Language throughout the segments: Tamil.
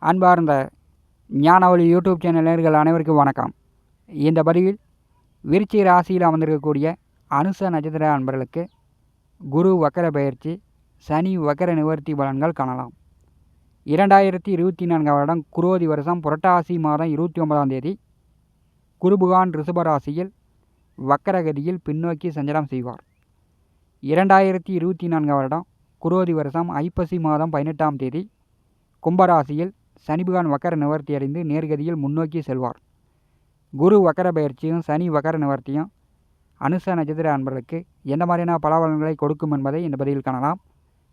அன்பார்ந்த ஞானவழி யூடியூப் சேனல் நேயர்கள் அனைவருக்கும் வணக்கம். இந்த பதிவில் விருச்சிக ராசியில் அமர்ந்திருக்கக்கூடிய அனுச நட்சத்திர அன்பர்களுக்கு குரு வக்கர பெயர்ச்சி, சனி வக்கர நிவர்த்தி பலன்கள் காணலாம். 2024 வருடம் குரோதி வருஷம் புரட்டாசி மாதம் 29ஆம் தேதி குருபுகான் ரிஷப ராசியில் வக்கரகதியில் பின்னோக்கி சஞ்சாரம் செய்வார். 2024 வருடம் குரோதி வருஷம் ஐப்பசி மாதம் 18ஆம் தேதி கும்பராசியில் சனிபகவான் வக்கர நிவர்த்தி அடைந்து நேர்கதியில் முன்னோக்கி செல்வார். குரு வக்கர பயிற்சியும் சனி வக்கர நிவர்த்தியும் அனுச நட்சத்திர அன்பர்களுக்கு எந்த மாதிரியான பலாபலன்களை கொடுக்கும் என்பதை இந்த பதிவில் காணலாம்.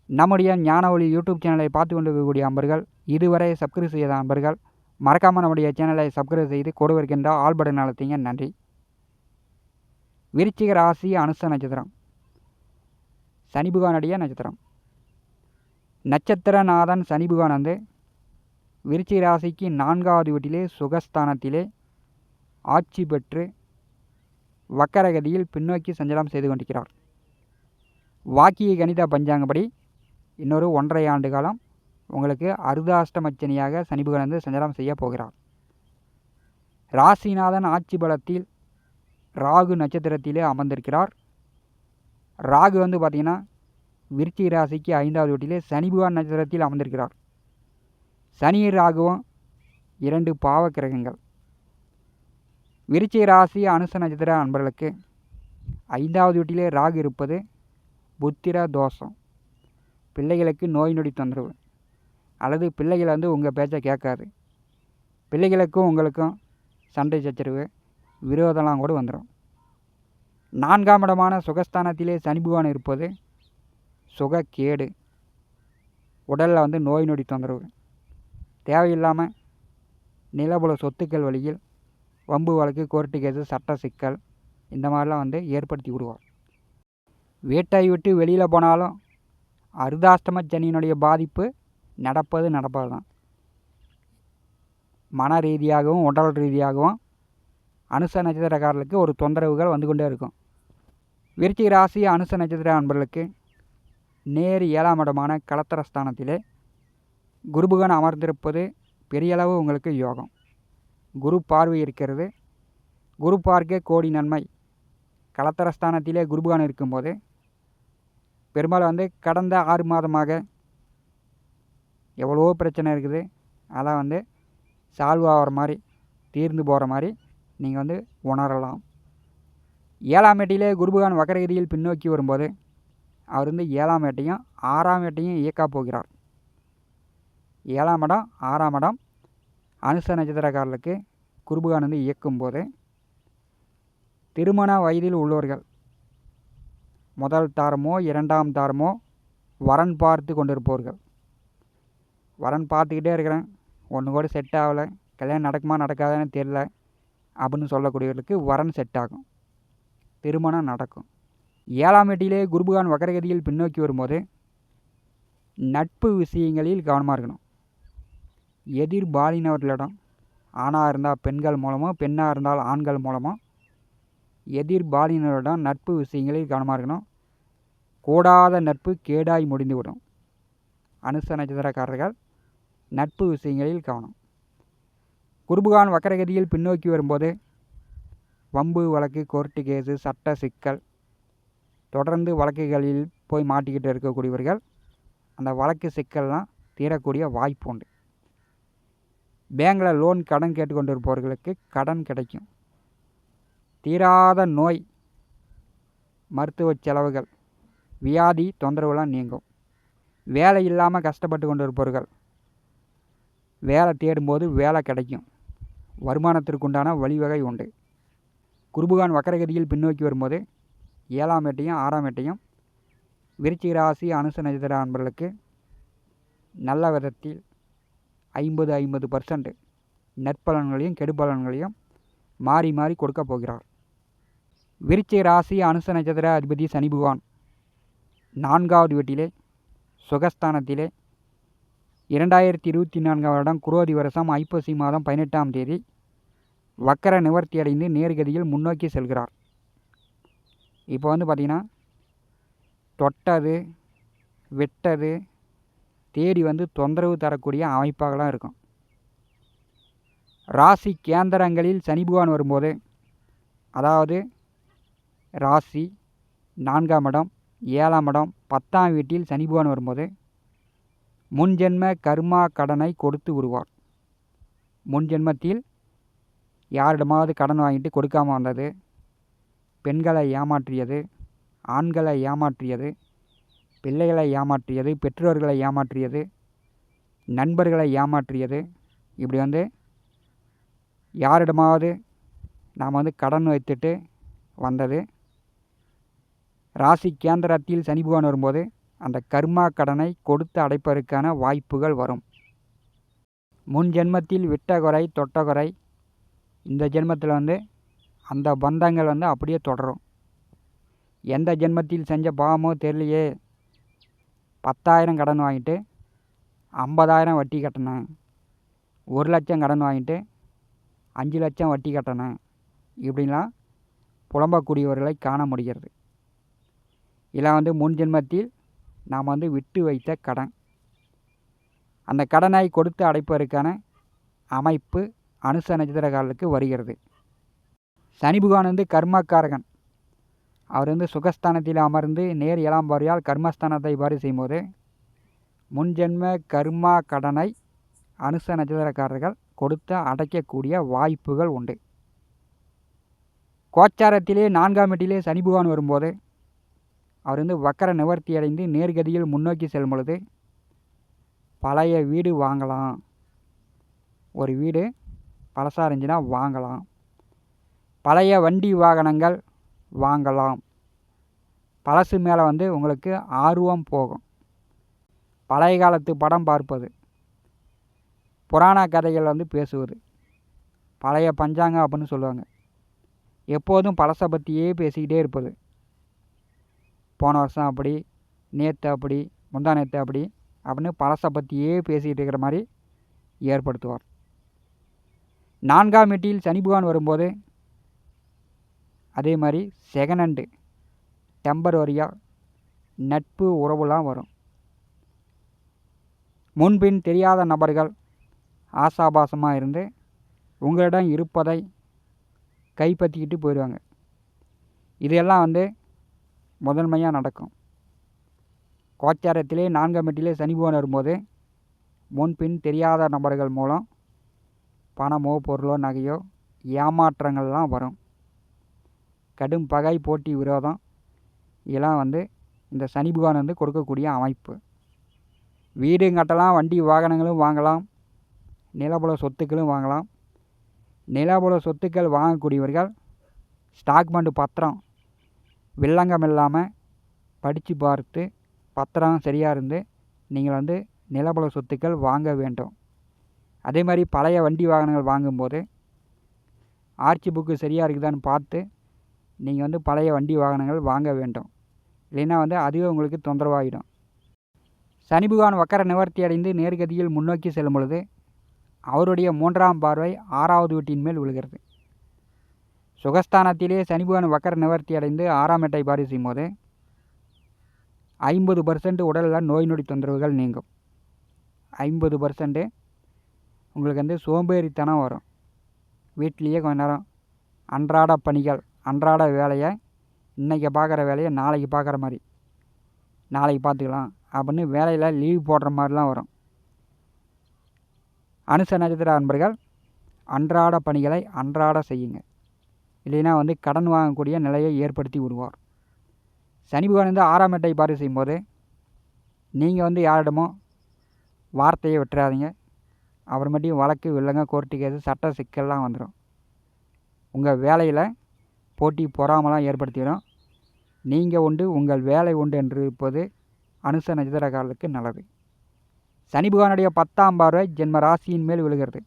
நம்முடைய ஞானவழி யூடியூப் சேனலை பார்த்து கொண்டிருக்கக்கூடிய அன்பர்கள், இதுவரை சப்ஸ்கிரைப் செய்த அன்பர்கள் மறக்காமல் நம்முடைய சேனலை சப்ஸ்கிரைப் செய்து கொடுக்கின்ற ஆல் பட்டன் அழுத்திங்க. நன்றி. விருச்சிக ராசி அனுச நட்சத்திரம் சனிபகவானுடைய நட்சத்திரம். நட்சத்திரநாதன் சனிபகவான் வந்து விருச்சிக ராசிக்கு 4வது வீட்டிலே சுகஸ்தானத்திலே ஆட்சி பெற்று வக்கரகதியில் பின்னோக்கி சஞ்சாரம் செய்து கொண்டிருக்கிறார். வாக்கிய கணித பஞ்சாங்கப்படி இன்னொரு 1.5 ஆண்டு காலம் உங்களுக்கு அர்த்தாஷ்டமச்சனியாக சனிபகவான் வந்து சஞ்சாரம் செய்ய போகிறார். ராசிநாதன் ஆட்சி பலத்தில் ராகு நட்சத்திரத்திலே அமர்ந்திருக்கிறார். ராகு வந்து பார்த்திங்கன்னா விருச்சிக ராசிக்கு 5வது வீட்டிலே சனிபகவான் நட்சத்திரத்தில் அமர்ந்திருக்கிறார். சனி ராகுவும் 2 பாவ கிரகங்கள். விருச்சிக ராசி அனுச நட்சத்திர அன்பர்களுக்கு 5வது வீட்டிலே ராகு இருப்பது புத்திர தோஷம். பிள்ளைகளுக்கு நோய் நொடி தொந்தரவு, அல்லது பிள்ளைகள் வந்து உங்கள் பேச்சை கேட்காது. பிள்ளைகளுக்கும் உங்களுக்கும் சண்டை சச்சரவு, விரோதம்லாம் கூட வந்துடும். 4ஆம் இடமான சுகஸ்தானத்திலே சனி பகவான் இருப்பது சுகக்கேடு. உடலில் வந்து நோய் நொடி தொந்தரவு, தேவையில்லாமல் நிலபுல சொத்துக்கள் வழியில் வம்பு வழக்கு, கோர்ட்டு கேஸு, சட்ட சிக்கல் இந்த மாதிரிலாம் வந்து ஏற்படுத்தி விடுவார். வீட்டை விட்டு வெளியில் போனாலும் அர்த்தாஷ்டம சனியினுடைய பாதிப்பு நடப்பது தான். மன ரீதியாகவும் உடல் ரீதியாகவும் அனுச நட்சத்திரக்காரர்களுக்கு ஒரு தொந்தரவுகள் வந்து கொண்டே இருக்கும். விருச்சிக ராசி அனுச நட்சத்திர அன்பர்களுக்கு நேர் 7ஆம் இடமான கலத்திரஸ்தானத்திலே குருபகவான் அமர்ந்திருப்பது பெரியளவு உங்களுக்கு யோகம். குரு பார்வை இருக்கிறது. குரு பார்க்க கோடி நன்மை. கலத்திரஸ்தானத்திலே குருபகவான் இருக்கும்போது பெரும்பாலும் வந்து கடந்த 6 மாதமாக எவ்வளவோ பிரச்சனை இருக்குது, அதெல்லாம் வந்து சால்வ் ஆகிற மாதிரி, தீர்ந்து போகிற மாதிரி நீங்கள் வந்து உணரலாம். 7ஆம் வீட்டிலே குருபகவான் வக்கரகதியில் பின்னோக்கி வரும்போது அவர் வந்து 7ஆம் வீட்டையும் 6ஆம் வீட்டையும் இயக்கா போகிறார். 7ஆம் இடம் 6ஆம் இடம் அனுச நட்சத்திரக்காரர்களுக்கு குருபகவான் வந்து இயக்கும்போது திருமண வயதில் உள்ளவர்கள் முதல் தாரமோ 2ஆம் தாரமோ வரன் பார்த்து கொண்டிருப்பவர்கள், வரன் பார்த்துக்கிட்டே இருக்கிறேன், ஒன்று கூட செட் ஆகலை, கல்யாணம் நடக்குமா நடக்காதான்னு தெரியல அப்படின்னு சொல்லக்கூடியவர்களுக்கு வரன் செட் ஆகும், திருமணம் நடக்கும். 7ஆம் வீட்டிலே குருபகவான் வக்கரகதியில் பின்னோக்கி வரும்போது நட்பு விஷயங்களில் கவனமாக இருக்கணும். எதிர்பாலினவர்களிடம், ஆணாக இருந்தால் பெண்கள் மூலமோ, பெண்ணாக இருந்தால் ஆண்கள் மூலமோ எதிர்பாலினரிடம் நட்பு விஷயங்களில் கவனமாக இருக்கணும். கூடாத நட்பு கேடாய் முடிந்துவிடும். அனுச நட்சத்திரக்காரர்கள் நட்பு விஷயங்களில் கவனம். குருபகவான் வக்கரகதியில் பின்னோக்கி வரும்போது வம்பு வழக்கு, கோர்ட்டு கேஸு, சட்ட சிக்கல், தொடர்ந்து வழக்குகளில் போய் மாட்டிக்கிட்டு இருக்கக்கூடியவர்கள் அந்த வழக்கு சிக்கல்லாம் தீரக்கூடிய வாய்ப்பு உண்டு. பேங்கில் லோன் கடன் கேட்டுக்கொண்டு இருப்பவர்களுக்கு கடன் கிடைக்கும். தீராத நோய், மருத்துவ செலவுகள், வியாதி தொந்தரவுலாம் நீங்கும். வேலை இல்லாமல் கஷ்டப்பட்டு கொண்டு இருப்பவர்கள் வேலை தேடும்போது வேலை கிடைக்கும். வருமானத்திற்குண்டான வழிவகை உண்டு. குருபகவான் வக்கரகதியில் பின்னோக்கி வரும்போது 7ஆம் வீட்டையும் 6ஆம் வீட்டையும் விருச்சிக ராசி அனுச நட்சத்திர அன்பர்களுக்கு நல்ல விதத்தில் 50% நற்பலன்களையும் கெடுபலன்களையும் மாறி மாறி கொடுக்க போகிறார். விருச்சிக ராசி அனுச நட்சத்திர அதிபதி சனி பகவான் 4வது வீட்டிலே சுகஸ்தானத்திலே 2024 வருடம் குரோதி வருஷம் ஐப்பசி மாதம் 18ஆம் தேதி வக்கர நிவர்த்தி அடைந்து நேர்கதியில் முன்னோக்கி செல்கிறார். இப்போ வந்து பார்த்திங்கன்னா தொட்டது விட்டது தேடி வந்து தொந்தரவு தரக்கூடிய அமைப்பாகலாம் இருக்கும். ராசி கேந்திரங்களில் சனி பகவான் வரும்போது, அதாவது ராசி 4ஆம் இடம், 7ஆம் இடம், 10ஆம் வீட்டில் சனி பகவான் வரும்போது முன்ஜென்ம கர்மா கடனை கொடுத்து விடுவார். முன்ஜென்மத்தில் யாரிடமாவது கடன் வாங்கிட்டு கொடுக்காமல் வந்தது, பெண்களை ஏமாற்றியது, ஆண்களை ஏமாற்றியது, பிள்ளைகளை ஏமாற்றியது, பெற்றோர்களை ஏமாற்றியது, நண்பர்களை ஏமாற்றியது, இப்படி யாரிடமாவது நாம் கடன் வைத்துட்டு வந்தது, ராசி கேந்திரத்தில் சனி பகவான் வரும்போது அந்த கர்மா கடனை கொடுத்து அடைப்பதற்கான வாய்ப்புகள் வரும். முன் ஜென்மத்தில் விட்ட குறை தொட்ட குறை இந்த ஜென்மத்தில் அந்த பந்தங்கள் அப்படியே தொடரும். எந்த ஜென்மத்தில் செஞ்ச பாவமோ தெரியலையே, 10,000 கடன் வாங்கிட்டு 50,000 வட்டி கட்டினேன், 1,00,000 கடன் வாங்கிட்டு 5,00,000 வட்டி கட்டினேன், இப்படிலாம் புலம்பக்கூடியவர்களை காண முடிகிறது. இதெல்லாம் முன் ஜென்மத்தில் நாம் விட்டு வைத்த கடன். அந்த கடனை கொடுத்து அடைப்பதற்கான அமைப்பு அனுச நட்சத்திரக்காரர்களுக்கு வருகிறது. சனி பகவான் கர்மக்காரகன். அவர் சுகஸ்தானத்தில் அமர்ந்து நேர் 7ஆம் பார்வையால் கர்மஸ்தானத்தை பாரி செய்யும்போது முன்ஜென்ம கர்மா கடனை அனுச நட்சத்திரக்காரர்கள் கொடுத்து அடைக்கக்கூடிய வாய்ப்புகள் உண்டு. கோச்சாரத்திலே 4ஆம் வீட்டிலே சனி பகவான் வரும்போது அவர் வக்கர நிவர்த்தி அடைந்து நேர்கதியில் முன்னோக்கி செல்லும் பொழுது பழைய வீடு வாங்கலாம். ஒரு வீடு பழசாக இருந்துச்சுன்னா வாங்கலாம். பழைய வண்டி வாகனங்கள் வாங்கலாம். பழசு மேலே உங்களுக்கு ஆர்வம் போகும். பழைய காலத்து படம் பார்ப்பது, புராண கதைகள் பேசுவது, பழைய பஞ்சாங்கம் அப்படின்னு சொல்லுவாங்க. எப்போதும் பழசை பற்றியே பேசிக்கிட்டே இருப்பது. போன வருஷம் அப்படி, நேற்று அப்படி, முந்தா நேற்று அப்படி அப்படின்னு பழசை பற்றியே பேசிக்கிட்டு இருக்கிற மாதிரி ஏற்படுத்துவார். 4ஆம் வீட்டில் சனி பகவான் வரும்போது அதே மாதிரி செகண்ட் டெம்பரரியாக நட்பு உறவுலாம் வரும். முன்பின் தெரியாத நபர்கள் ஆசாபாசமாக இருந்து உங்களிடம் இருப்பதை கைப்பற்றிக்கிட்டு போயிடுவாங்க. இதெல்லாம் முதன்மையாக நடக்கும். கோச்சாரத்திலே 4ஆம் வீட்டிலே சனி பகவான் வரும்போது முன்பின் தெரியாத நபர்கள் மூலம் பணமோ பொருளோ நகையோ ஏமாற்றங்கள்லாம் வரும். கடும் பகை போட்டி விரோதம் இதெல்லாம் இந்த சனி பகவான் கொடுக்கக்கூடிய அமைப்பு. வீடும் கட்டலாம், வண்டி வாகனங்களும் வாங்கலாம், நிலபுல சொத்துக்களும் வாங்கலாம். நிலபுல சொத்துக்கள் வாங்கக்கூடியவர்கள் ஸ்டாக்மெண்ட் பத்திரம் வில்லங்கம் இல்லாமல் படித்து பார்த்து பத்திரம் சரியாக இருந்து நீங்கள் நிலபுல சொத்துக்கள் வாங்க வேண்டும். அதே மாதிரி பழைய வண்டி வாகனங்கள் வாங்கும்போது ஆர்ச்சி புக்கு சரியாக இருக்குதான்னு பார்த்து நீங்கள் பழைய வண்டி வாகனங்கள் வாங்க வேண்டும். இல்லைன்னா அதுவே உங்களுக்கு தொந்தரவாகிடும். சனி பகவான் வக்கர நிவர்த்தி அடைந்து நேர்கதியில் முன்னோக்கி செல்லும் பொழுது அவருடைய 3ஆம் பார்வை 6ஆவது வீட்டின் மேல் விழுகிறது. சுகஸ்தானத்திலே சனி பகவான் வக்கர நிவர்த்தி அடைந்து 6ஆம் வீட்டை பாரி செய்யும்போது 50% உடலில் நோய் நொடி தொந்தரவுகள் நீங்கும். 50% உங்களுக்கு சோம்பேறித்தனம் வரும். வீட்டிலேயே கொஞ்ச நேரம் அன்றாட பணிகள், அன்றாட வேலையை இன்றைக்கி பார்க்குற வேலையை நாளைக்கு பார்க்குற மாதிரி, நாளைக்கு பார்த்துக்கலாம் அப்படின்னு வேலையில் லீவ் போடுற மாதிரிலாம் வரும். அனுச நட்சத்திர அன்பர்கள் அன்றாட பணிகளை அன்றாட செய்யுங்க. இல்லைன்னா கடன் வாங்கக்கூடிய நிலையை ஏற்படுத்தி விடுவார். சனி பகவான் 6ஆம் வீட்டை பாரி செய்யும்போது நீங்கள் யாரிடமோ வார்த்தையை விட்டுறாதீங்க. அப்புறமேட்டையும் வழக்கு வில்லங்க கோர்ட்டு கேஸு சட்ட சிக்கல்லாம் வந்துடும். உங்கள் வேலையில் போட்டி பொறாமலாம் ஏற்படுத்திடும். நீங்கள் உண்டு உங்கள் வேலை உண்டு என்று இருப்பது அனுச நட்சத்திரக்காரர்களுக்கு நல்லது. சனி பகவானுடைய 10ஆம் பார்வை ஜென்ம ராசியின் மேல் விழுகிறது.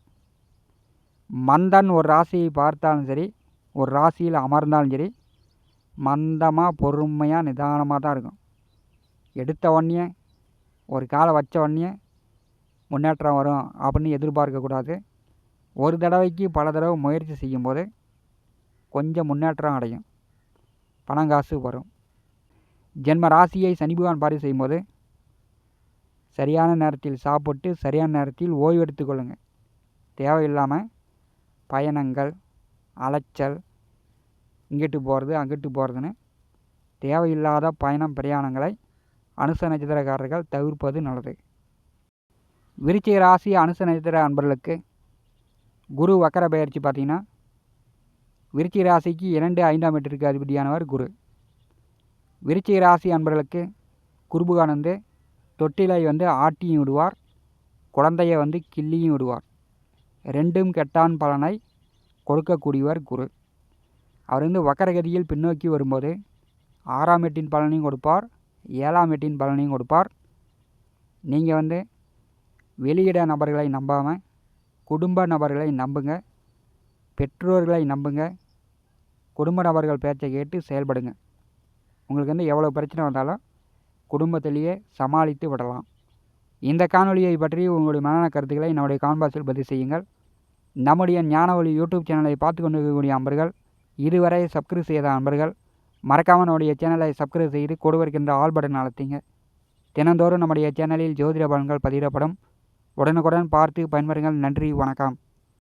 மந்தன் ஒரு ராசியை பார்த்தாலும் சரி, ஒரு ராசியில் அமர்ந்தாலும் சரி, மந்தமாக பொறுமையாக நிதானமாக தான் இருக்கும். எடுத்த உடனே ஒரு காலை வச்ச உடனே முன்னேற்றம் வரும் அப்படின்னு எதிர்பார்க்கக்கூடாது. ஒரு தடவைக்கு பல தடவை முயற்சி செய்யும்போது கொஞ்சம் முன்னேற்றம் அடையும், பணம் காசு வரும். ஜென்ம ராசியை சனி பகவான் பாரி செய்யும்போது சரியான நேரத்தில் சாப்பிட்டு சரியான நேரத்தில் ஓய்வு எடுத்துக்கொள்ளுங்கள். தேவையில்லாமல் பயணங்கள், அலைச்சல், இங்கிட்டு போகிறது அங்கிட்டு போகிறதுன்னு தேவையில்லாத பிரயாணங்களை அனுச நட்சத்திரக்காரர்கள் தவிர்ப்பது நல்லது. விருச்சிக ராசி அனுச நட்சத்திர அன்பர்களுக்கு குரு வக்கர பயிற்சி பார்த்திங்கன்னா விருச்சிக ராசிக்கு 2, 5ஆம் வீட்டிற்கு அதிபதியானவர் குரு. விருச்சிக ராசி அன்பர்களுக்கு குருபுகானந்து தொட்டிலை ஆட்டியும் விடுவார், குழந்தைய கிள்ளியும் விடுவார். 2ம் கெட்டான் பலனை கொடுக்கக்கூடியவர் குரு. அவர் வக்கரகதியில் பின்னோக்கி வரும்போது 6ஆம் வீட்டின் பலனையும் கொடுப்பார், 7ஆம் வீட்டின் பலனையும் கொடுப்பார். நீங்கள் வெளியிட நபர்களை நம்பாமல் குடும்ப நபர்களை நம்புங்க, பெற்றோர்களை நம்புங்க, குடும்ப நபர்கள் பேச்சை கேட்டு செயல்படுங்க. உங்களுக்கு எவ்வளோ பிரச்சனை வந்தாலும் குடும்பத்திலேயே சமாளித்து விடலாம். இந்த காணொலியை பற்றி உங்களுடைய மனநல கருத்துக்களை நம்முடைய கான்பாக்ஸில் பதிவு செய்யுங்கள். நம்முடைய ஞானவழி யூடியூப் சேனலை பார்த்து கொண்டு இருக்கக்கூடிய அன்பர்கள், இதுவரை சப்ஸ்கிரைப் செய்த அன்பர்கள் மறக்காமல் நம்முடைய சேனலை சப்ஸ்கிரைப் செய்து கொடுவருக்கின்ற ஆல் பட்டன் அழுத்திங்க. தினந்தோறும் நம்முடைய சேனலில் ஜோதிட பலன்கள் பதிவிடப்படும். உடனுக்குடன் பார்த்து பயன்பெறுங்கள். நன்றி, வணக்கம்.